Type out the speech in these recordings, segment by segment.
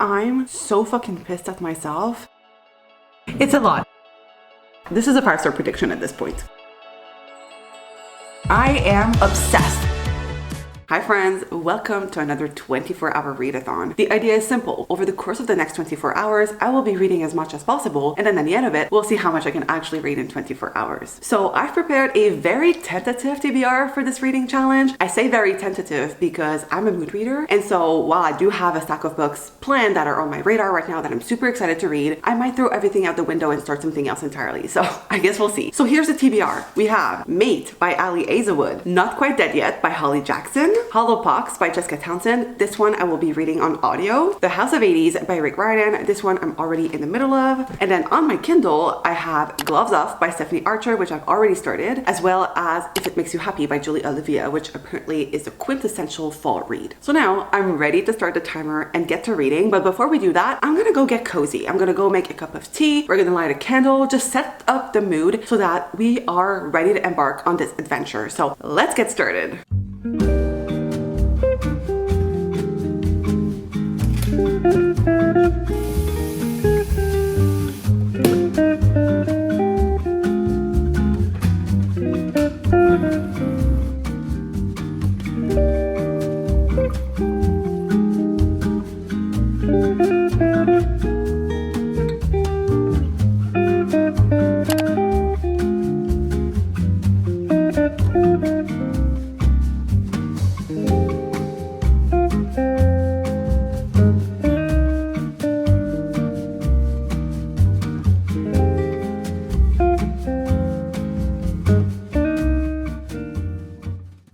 I'm so fucking pissed at myself. It's a lot. This is a 5-star prediction at this point. I am obsessed. Hi friends, welcome to another 24-hour readathon. The idea is simple. Over the course of the next 24 hours, I will be reading as much as possible, and then at the end of it, we'll see how much I can actually read in 24 hours. So I've prepared a very tentative TBR for this reading challenge. I say very tentative because I'm a mood reader, and so while I do have a stack of books planned that are on my radar right now that I'm super excited to read, I might throw everything out the window and start something else entirely. So I guess we'll see. So here's the TBR. We have Mate by Ali Azawood, Not Quite Dead Yet by Holly Jackson, Hollow Pox by Jessica Townsend. This one I will be reading on audio. The House of 80s by Readathon. This one I'm already in the middle of. And then on my Kindle, I have Gloves Off by Stephanie Archer, which I've already started, as well as If It Makes You Happy by Julie Olivia, which apparently is a quintessential fall read. So now I'm ready to start the timer and get to reading. But before we do that, I'm gonna go get cozy. I'm gonna go make a cup of tea. We're gonna light a candle, just set up the mood so that we are ready to embark on this adventure. So let's get started.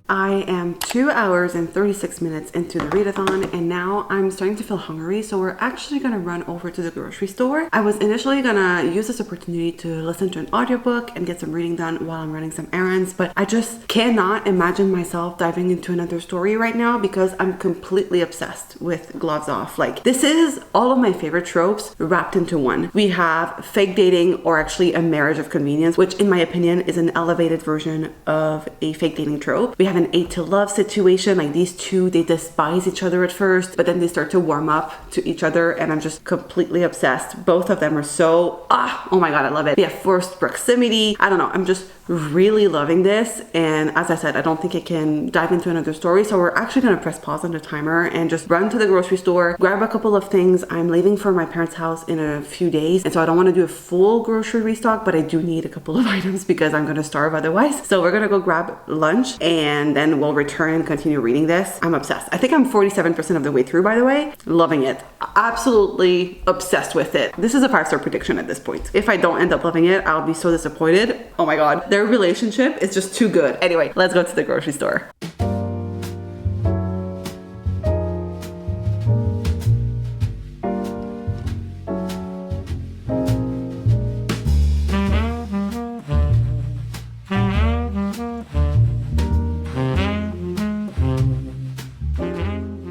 I am 2 hours and 36 minutes into the readathon, and now I'm starting to feel hungry, so we're actually gonna run over to the grocery store. I was initially gonna use this opportunity to listen to an audiobook and get some reading done while I'm running some errands, but I just cannot imagine myself diving into another story right now because I'm completely obsessed with Gloves Off. Like, this is all of my favorite tropes wrapped into one. We have fake dating, or actually a marriage of convenience, which in my opinion is an elevated version of a fake dating trope. We have an 8 to love situation, like these two, they despise each other at first, but then they start to warm up to each other, and I'm just completely obsessed. Both of them are so, oh my god, I love it. We have forced proximity. I don't know, I'm just really loving this, and as I said, I don't think I can dive into another story, so we're actually gonna press pause on the timer and just run to the grocery store, grab a couple of things. I'm leaving for my parents' house in a few days, and so I don't want to do a full grocery restock, but I do need a couple of items because I'm gonna starve otherwise. So we're gonna go grab lunch, and then we'll return and continue reading this. I'm obsessed. I think I'm 47% of the way through, by the way. Loving it. Absolutely obsessed with it. This is a 5-star prediction at this point. If I don't end up loving it, I'll be so disappointed. Oh my god. Their relationship is just too good. Anyway, let's go to the grocery store.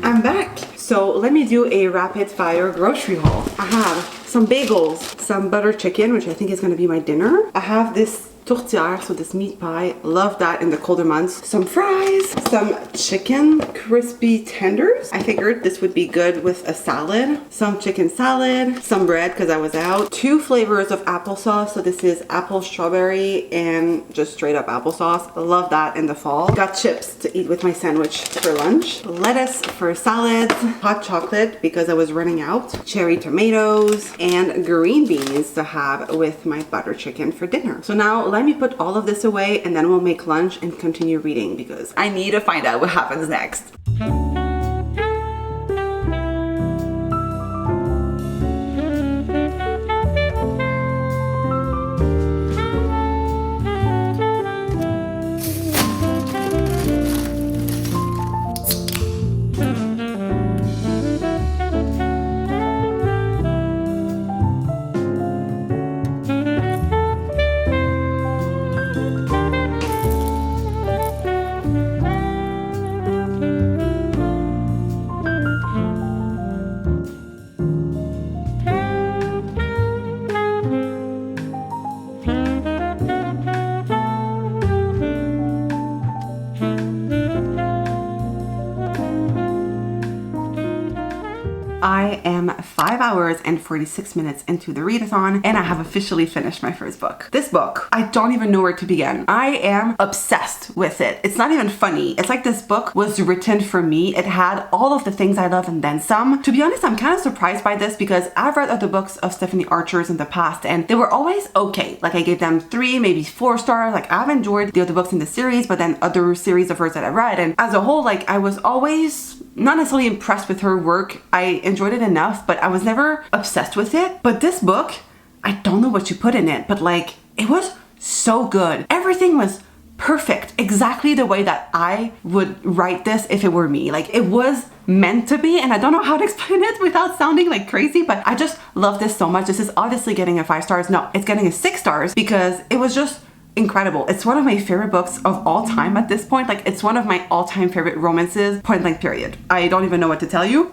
I'm back. So let me do a rapid fire grocery haul. I have some bagels, some butter chicken, which I think is gonna be my dinner. I have this tourtière, so this meat pie, love that in the colder months. Some fries, some chicken crispy tenders. I figured this would be good with a salad. Some chicken salad, some bread because I was out. 2 flavors of applesauce, so this is apple strawberry and just straight up applesauce. Love that in the fall. Got chips to eat with my sandwich for lunch. Lettuce for salads, hot chocolate because I was running out, cherry tomatoes, and green beans to have with my butter chicken for dinner. So now let me put all of this away, and then we'll make lunch and continue reading because I need to find out what happens next. I am 5 hours and 46 minutes into the readathon, and I have officially finished my first book. This book, I don't even know where to begin. I am obsessed with it. It's not even funny. It's like this book was written for me. It had all of the things I love and then some. To be honest, I'm kind of surprised by this because I've read other books of Stephanie Archer's in the past and they were always okay. Like I gave them 3, maybe 4 stars. Like I've enjoyed the other books in the series, but then other series of hers that I read. And as a whole, like I was always not necessarily impressed with her work. I enjoyed it enough, but I was never obsessed with it. But this book, I don't know what you put in it, but like it was so good. Everything was perfect, exactly the way that I would write this if it were me. Like it was meant to be, and I don't know how to explain it without sounding like crazy, but I just love this so much. This is obviously getting a 5 stars. No, it's getting a 6 stars because it was just incredible. It's one of my favorite books of all time at this point. Like it's one of my all-time favorite romances, point blank period. I don't even know what to tell you.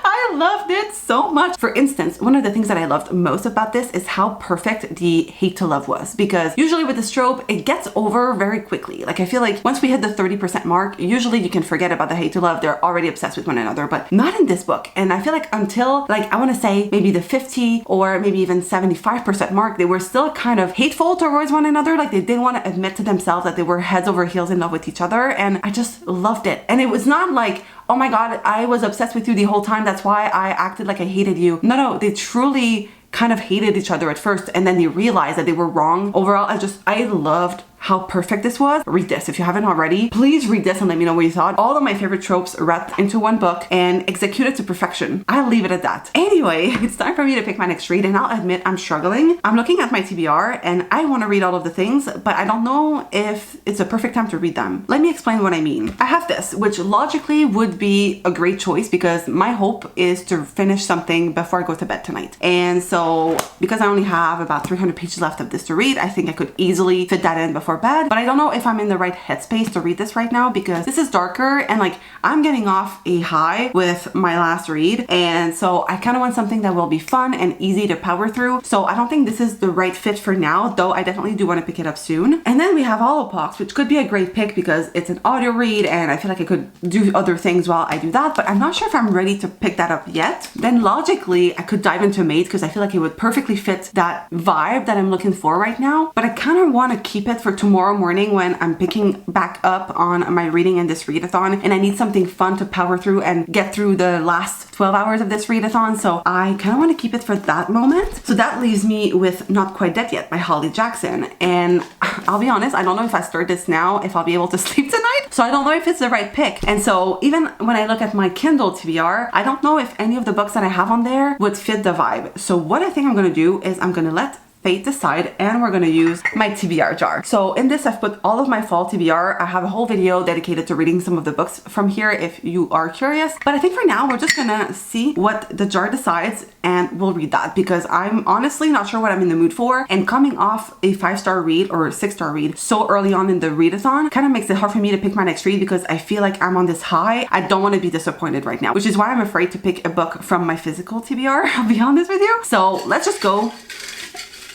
I loved it so much. For instance, one of the things that I loved most about this is how perfect the hate to love was, because usually with this trope, it gets over very quickly. Like I feel like once we hit the 30% mark, usually you can forget about the hate to love. They're already obsessed with one another, but not in this book. And I feel like until like, I want to say maybe the 50 or maybe even 75% mark, they were still kind of hateful towards one another. Like they didn't want to admit to themselves that they were heads over heels in love with each other. And I just loved it. And it was not like, oh my God, I was obsessed with you the whole time. That's why I acted like I hated you. No, they truly kind of hated each other at first and then they realized that they were wrong. Overall, I loved how perfect this was. Read this if you haven't already. Please read this and let me know what you thought. All of my favorite tropes wrapped into one book and executed to perfection. I'll leave it at that. Anyway, it's time for me to pick my next read, and I'll admit I'm struggling. I'm looking at my TBR and I want to read all of the things, but I don't know if it's a perfect time to read them. Let me explain what I mean. I have this, which logically would be a great choice because my hope is to finish something before I go to bed tonight. And so because I only have about 300 pages left of this to read, I think I could easily fit that in before bed, but I don't know if I'm in the right headspace to read this right now because this is darker and like I'm getting off a high with my last read, and so I kind of want something that will be fun and easy to power through. So I don't think this is the right fit for now, though I definitely do want to pick it up soon. And then we have Hollowpox, which could be a great pick because it's an audio read and I feel like I could do other things while I do that, but I'm not sure if I'm ready to pick that up yet. Then logically I could dive into Mate because I feel like it would perfectly fit that vibe that I'm looking for right now, but I kind of want to keep it for tomorrow morning when I'm picking back up on my reading in this readathon, and I need something fun to power through and get through the last 12 hours of this readathon, so I kind of want to keep it for that moment. So that leaves me with Not Quite Dead Yet by Holly Jackson, and I'll be honest, I don't know if I start this now if I'll be able to sleep tonight, so I don't know if it's the right pick. And so even when I look at my Kindle TBR, I don't know if any of the books that I have on there would fit the vibe. So what I think I'm going to do is I'm going to let fate decide, and we're gonna use my TBR jar. So in this, I've put all of my fall TBR. I have a whole video dedicated to reading some of the books from here if you are curious. But I think for now, we're just gonna see what the jar decides and we'll read that because I'm honestly not sure what I'm in the mood for. And coming off a 5-star read or a 6-star read so early on in the readathon kind of makes it hard for me to pick my next read because I feel like I'm on this high. I don't want to be disappointed right now, which is why I'm afraid to pick a book from my physical TBR. I'll be honest with you. So let's just go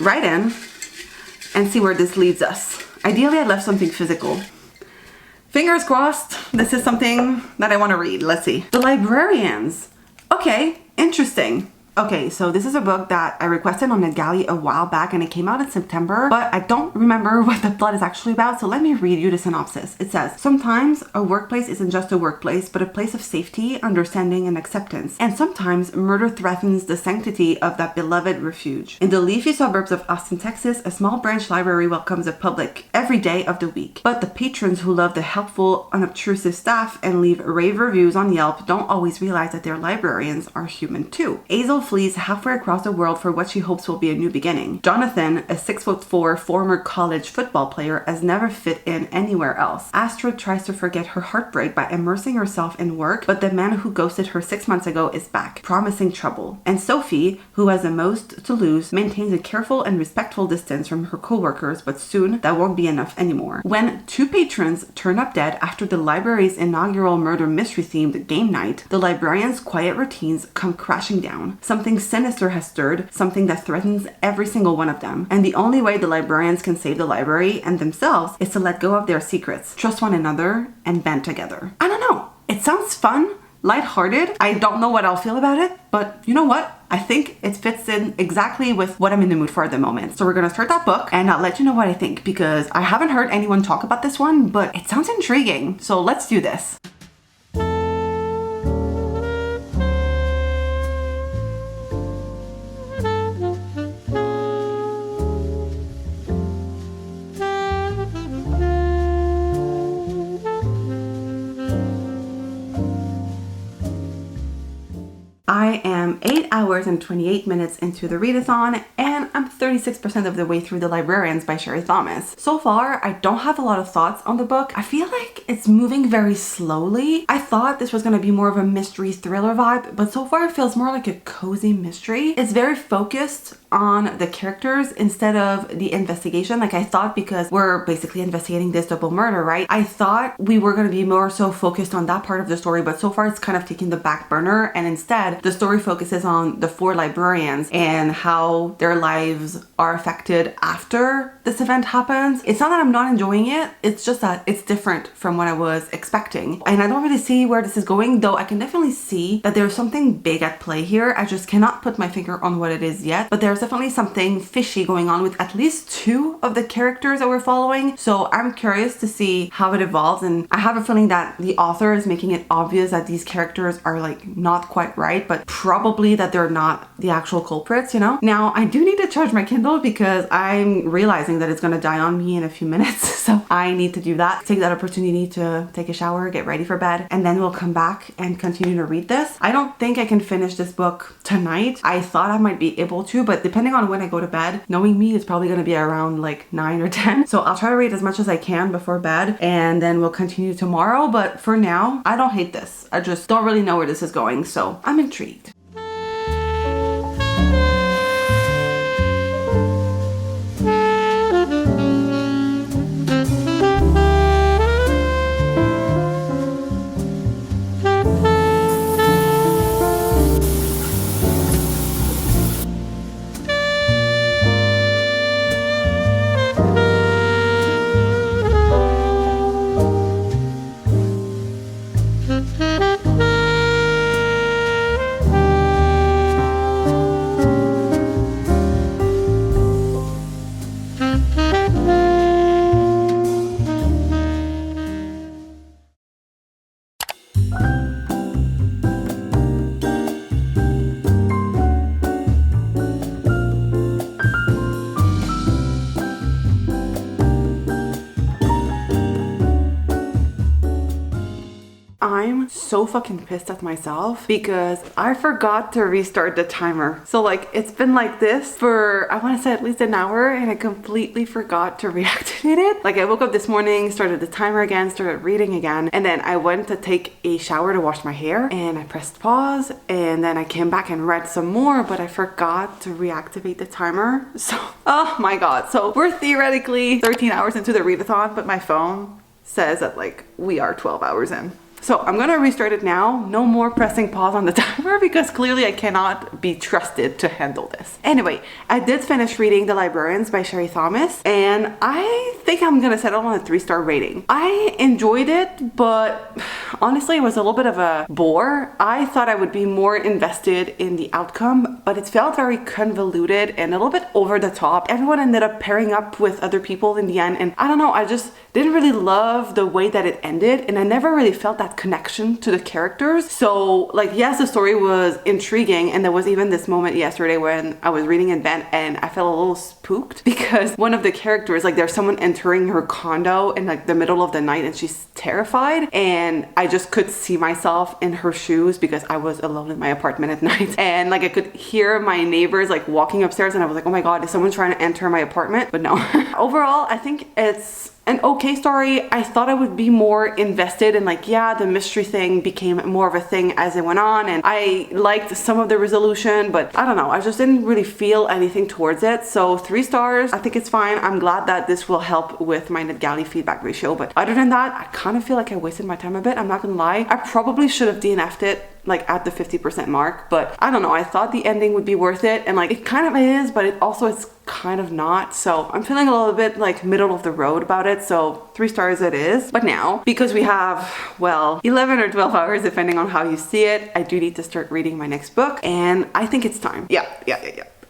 right in and see where this leads us. Ideally, I left something physical. Fingers crossed, this is something that I want to read. Let's see. The Librarians. Okay, interesting. Okay, so this is a book that I requested on Netgalley a while back and it came out in September, but I don't remember what the plot is actually about, so let me read you the synopsis. It says, sometimes a workplace isn't just a workplace, but a place of safety, understanding, and acceptance. And sometimes murder threatens the sanctity of that beloved refuge. In the leafy suburbs of Austin, Texas, a small branch library welcomes the public every day of the week. But the patrons who love the helpful, unobtrusive staff and leave rave reviews on Yelp don't always realize that their librarians are human too. Hazel flees halfway across the world for what she hopes will be a new beginning. Jonathan, a 6'4" former college football player, has never fit in anywhere else. Astrid tries to forget her heartbreak by immersing herself in work, but the man who ghosted her 6 months ago is back, promising trouble. And Sophie, who has the most to lose, maintains a careful and respectful distance from her co-workers, but soon that won't be enough anymore. When 2 patrons turn up dead after the library's inaugural murder mystery-themed game night, the librarians' quiet routines come crashing down. Something sinister has stirred, something that threatens every single one of them. And the only way the librarians can save the library and themselves is to let go of their secrets, trust one another, and band together. I don't know. It sounds fun, lighthearted. I don't know what I'll feel about it, but you know what? I think it fits in exactly with what I'm in the mood for at the moment. So we're gonna start that book and I'll let you know what I think, because I haven't heard anyone talk about this one, but it sounds intriguing. So let's do this. I am 8 hours and 28 minutes into the readathon, and I'm 36% of the way through the Librarians by Sherry Thomas. So far, I don't have a lot of thoughts on the book. I feel like it's moving very slowly. I thought this was going to be more of a mystery thriller vibe, but so far it feels more like a cozy mystery. It's very focused on the characters instead of the investigation. Like I thought, because we're basically investigating this double murder, right? I thought we were going to be more so focused on that part of the story, but so far it's kind of taking the back burner, and instead the story focuses on the 4 librarians and how their lives are affected after this event happens. It's not that I'm not enjoying it, it's just that it's different from what I was expecting. And I don't really see where this is going, though I can definitely see that there's something big at play here. I just cannot put my finger on what it is yet, but there's definitely something fishy going on with at least 2 of the characters that we're following. So I'm curious to see how it evolves, and I have a feeling that the author is making it obvious that these characters are like not quite right, but probably that they're not the actual culprits, you know? Now, I do need to charge my Kindle because I'm realizing that it's gonna die on me in a few minutes. So I need to do that. Take that opportunity to take a shower, get ready for bed, and then we'll come back and continue to read this. I don't think I can finish this book tonight. I thought I might be able to, but depending on when I go to bed, knowing me, it's probably gonna be around like 9 or 10. So I'll try to read as much as I can before bed, and then we'll continue tomorrow. But for now, I don't hate this. I just don't really know where this is going, so I'm intrigued. I'm so fucking pissed at myself because I forgot to restart the timer. So like it's been like this for, I want to say, at least an hour, and I completely forgot to reactivate it. Like I woke up this morning, started the timer again, started reading again, and then I went to take a shower to wash my hair, and I pressed pause, and then I came back and read some more, but I forgot to reactivate the timer. So, oh my god. So we're theoretically 13 hours into the readathon, but my phone says that like we are 12 hours in. So I'm gonna restart it now. No more pressing pause on the timer because clearly I cannot be trusted to handle this. Anyway, I did finish reading The Librarians by Sherry Thomas, and I think I'm gonna settle on a 3-star rating. I enjoyed it, but honestly it was a little bit of a bore. I thought I would be more invested in the outcome, but it felt very convoluted and a little bit over the top. Everyone ended up pairing up with other people in the end, and I don't know, I just didn't really love the way that it ended, and I never really felt that connection to the characters. So like, yes, the story was intriguing, and there was even this moment yesterday when I was reading in bed and I felt a little spooked because one of the characters, like there's someone entering her condo in like the middle of the night and she's terrified, and I just could see myself in her shoes because I was alone in my apartment at night, and like I could hear my neighbors like walking upstairs, and I was like, oh my god, is someone trying to enter my apartment? But no. Overall, I think it's an okay story. I thought I would be more invested in, like, yeah, the mystery thing became more of a thing as it went on, and I liked some of the resolution, but I don't know, I just didn't really feel anything towards it. So 3 stars, I think it's fine. I'm glad that this will help with my Netgalley feedback ratio, but other than that, I kind of feel like I wasted my time a bit. I'm not gonna lie. I probably should have DNF'd it like at the 50% mark, but I don't know, I thought the ending would be worth it, and like it kind of is, but it also is kind of not. So I'm feeling a little bit like middle of the road about it, so 3 stars it is. But now, because we have, well, 11 or 12 hours depending on how you see it, I do need to start reading my next book, and I think it's time. Yeah.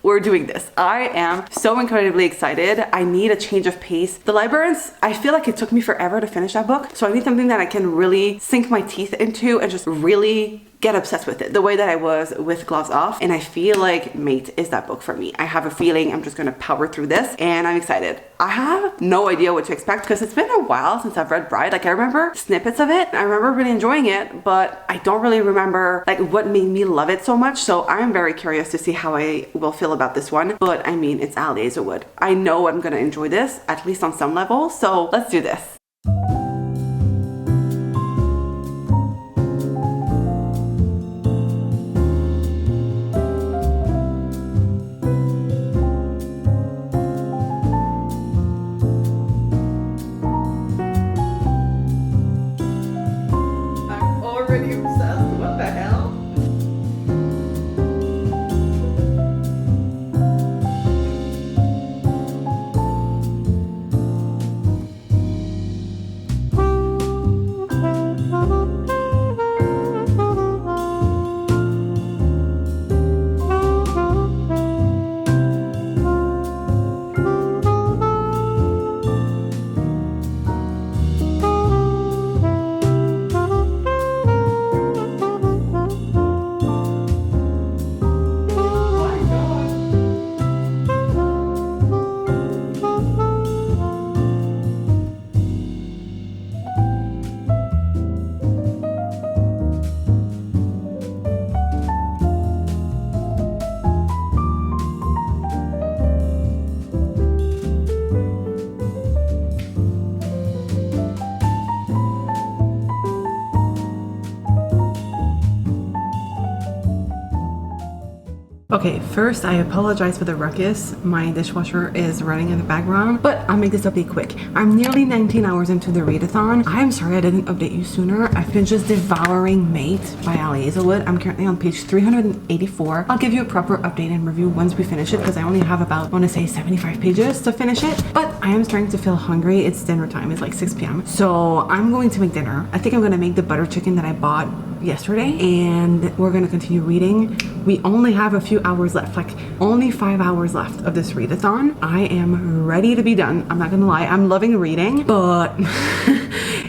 We're doing this. I am so incredibly excited. I need a change of pace. The Librarians, I feel like it took me forever to finish that book, so I need something that I can really sink my teeth into and just really get obsessed with it the way that I was with Gloves Off, and I feel like Mate is that book for me. I have a feeling I'm just gonna power through this, and I'm excited. I have no idea what to expect because it's been a while since I've read Bride. Like I remember snippets of it, I remember really enjoying it, but I don't really remember like what made me love it so much, so I'm very curious to see how I will feel about this one. But I mean, it's Ali Hazelwood. I know I'm gonna enjoy this, at least on some level, so let's do this. Okay, first I apologize for the ruckus. My dishwasher is running in the background, but I'll make this update quick. I'm nearly 19 hours into the readathon. I'm sorry I didn't update you sooner. I've been just devouring Mate by Ali Hazelwood. I'm currently on page 384. I'll give you a proper update and review once we finish it because I only have about, I want to say 75 pages to finish it, but I am starting to feel hungry. It's dinner time, it's like 6 p.m. So I'm going to make dinner. I think I'm gonna make the butter chicken that I bought yesterday, and we're gonna continue reading. We only have a few hours left, like only 5 hours left of this readathon. I am ready to be done. I'm not gonna lie, I'm loving reading, but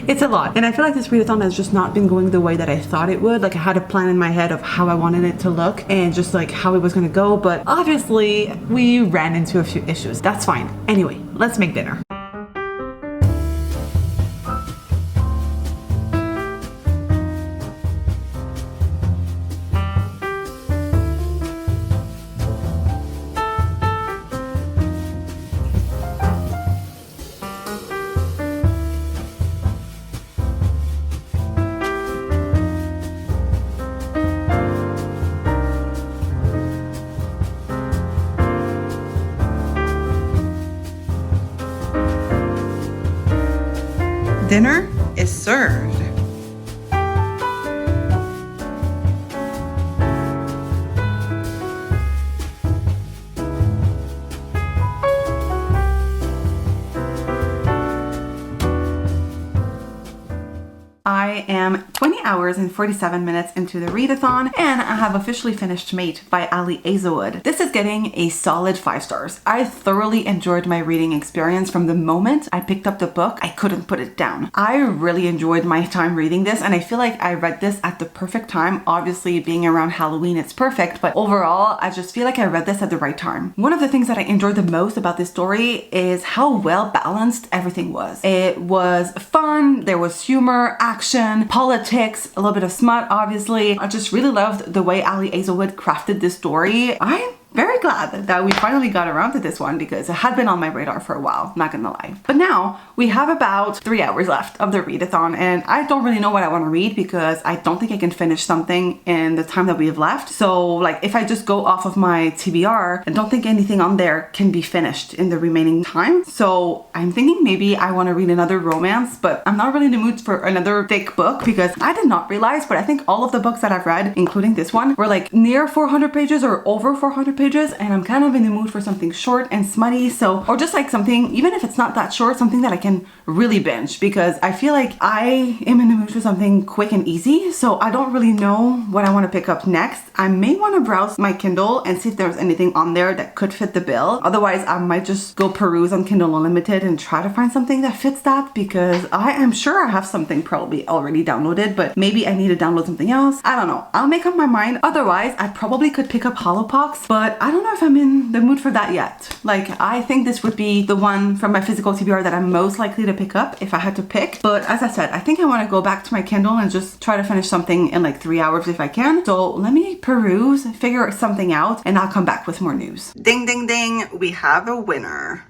it's a lot. And I feel like this readathon has just not been going the way that I thought it would. Like I had a plan in my head of how I wanted it to look and just like how it was gonna go, but obviously we ran into a few issues. That's fine. Anyway, let's make dinner. Dinner is served. I am 20 hours and 47 minutes into the readathon, and I have officially finished Mate by Ali Hazelwood. This is getting a solid 5 stars. I thoroughly enjoyed my reading experience from the moment I picked up the book. I couldn't put it down. I really enjoyed my time reading this, and I feel like I read this at the perfect time. Obviously, being around Halloween, it's perfect, but overall, I just feel like I read this at the right time. One of the things that I enjoyed the most about this story is how well balanced everything was. It was fun, there was humor, action, politics, a little bit of smut, obviously. I just really loved the way Ali Hazelwood crafted this story. I'm very glad that we finally got around to this one because it had been on my radar for a while, not gonna lie. But now we have about 3 hours left of the readathon, and I don't really know what I want to read because I don't think I can finish something in the time that we have left. So like if I just go off of my TBR, I don't think anything on there can be finished in the remaining time. So I'm thinking maybe I want to read another romance, but I'm not really in the mood for another thick book because I did not realize, but I think all of the books that I've read, including this one, were like near 400 pages or over 400 pages, and I'm kind of in the mood for something short and smutty. So, or just like something, even if it's not that short, something that I can really binge, because I feel like I am in the mood for something quick and easy. So I don't really know what I want to pick up next. I may want to browse my Kindle and see if there's anything on there that could fit the bill. Otherwise, I might just go peruse on Kindle Unlimited and try to find something that fits that, because I am sure I have something probably already downloaded, but maybe I need to download something else. I don't know. I'll make up my mind. Otherwise, I probably could pick up Hollowpox, but I don't know if I'm in the mood for that yet. Like, I think this would be the one from my physical TBR that I'm most likely to pick up if I had to pick. But as I said, I think I want to go back to my Kindle and just try to finish something in like 3 hours if I can. So let me peruse, figure something out, and I'll come back with more news. Ding, ding, ding. We have a winner.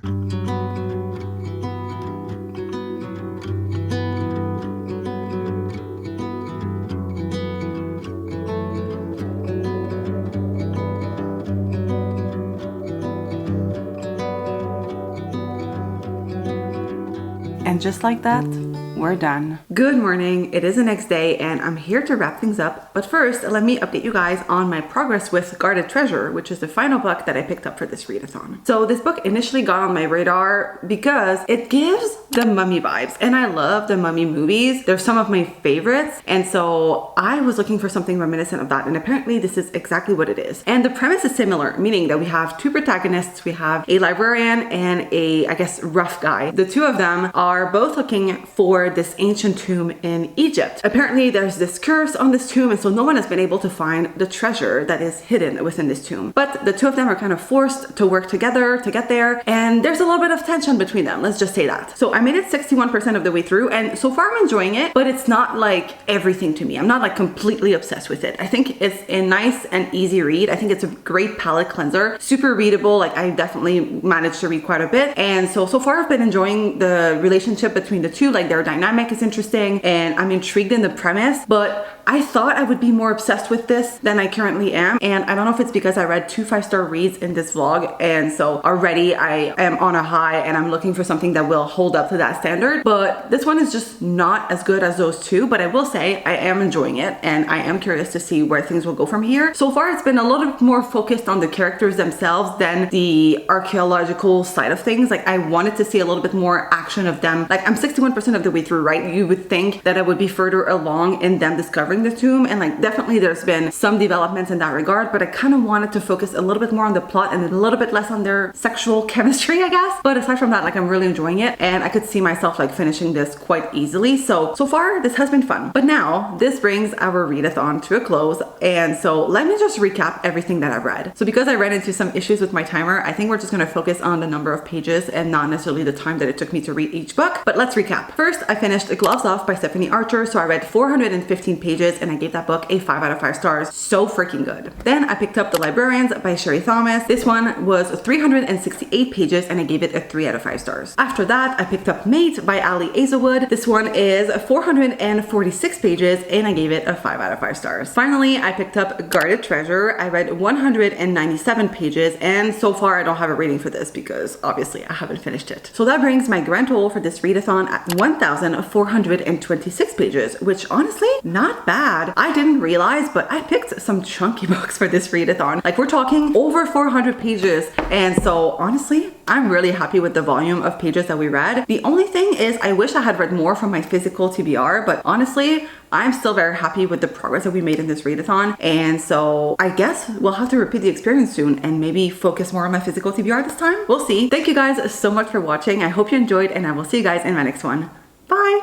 And just like that, we're done. Good morning. It is the next day and I'm here to wrap things up. But first, let me update you guys on my progress with Guarded Treasure, which is the final book that I picked up for this readathon. So this book initially got on my radar because it gives the Mummy vibes, and I love the Mummy movies. They're some of my favorites. And so I was looking for something reminiscent of that, and apparently this is exactly what it is. And the premise is similar, meaning that we have two protagonists. We have a librarian and a, I guess, rough guy. The two of them are both looking for this ancient tomb in Egypt. Apparently there's this curse on this tomb, and so no one has been able to find the treasure that is hidden within this tomb. But the two of them are kind of forced to work together to get there, and there's a little bit of tension between them, let's just say that. So I made it 61% of the way through, and so far I'm enjoying it, but it's not like everything to me. I'm not like completely obsessed with it. I think it's a nice and easy read. I think it's a great palate cleanser, super readable. Like, I definitely managed to read quite a bit, and so far I've been enjoying the relationship between the two. Like, their dynamic is interesting and I'm intrigued in the premise, but I thought I would be more obsessed with this than I currently am. And I don't know if it's because I read 2 5-star reads in this vlog, and so already I am on a high and I'm looking for something that will hold up to that standard. But this one is just not as good as those two, but I will say I am enjoying it and I am curious to see where things will go from here. So far it's been a little bit more focused on the characters themselves than the archaeological side of things. Like, I wanted to see a little bit more action of them. Like, I'm 61% of the way through, right? You would think that I would be further along in them discovering the tomb, and like definitely there's been some developments in that regard, but I kind of wanted to focus a little bit more on the plot and a little bit less on their sexual chemistry, I guess. But aside from that, like, I'm really enjoying it and I could see myself like finishing this quite easily. So far this has been fun. But now this brings our readathon to a close, and so let me just recap everything that I've read. So because I ran into some issues with my timer, I think we're just going to focus on the number of pages and not necessarily the time that it took me to read each book. But let's recap. First, I finished Gloves Off by Stephanie Archer. So I read 415 pages and I gave that book a 5 out of 5 stars. So freaking good. Then I picked up The Librarians by Sherry Thomas. This one was 368 pages and I gave it a 3 out of 5 stars. After that, I picked up Mate by Ali Azawood. This one is 446 pages and I gave it a 5 out of 5 stars. Finally, I picked up Guarded Treasure. I read 197 pages, and so far I don't have a rating for this because obviously I haven't finished it. So that brings my grand total for this readathon at 1,426 pages, which honestly, not bad. I didn't realize, but I picked some chunky books for this readathon. Like, we're talking over 400 pages, and so honestly, I'm really happy with the volume of pages that we read. The only thing is I wish I had read more from my physical TBR, but honestly, I'm still very happy with the progress that we made in this readathon. And so I guess we'll have to repeat the experience soon and maybe focus more on my physical TBR this time. We'll see. Thank you guys so much for watching. I hope you enjoyed, and I will see you guys in my next one. Bye!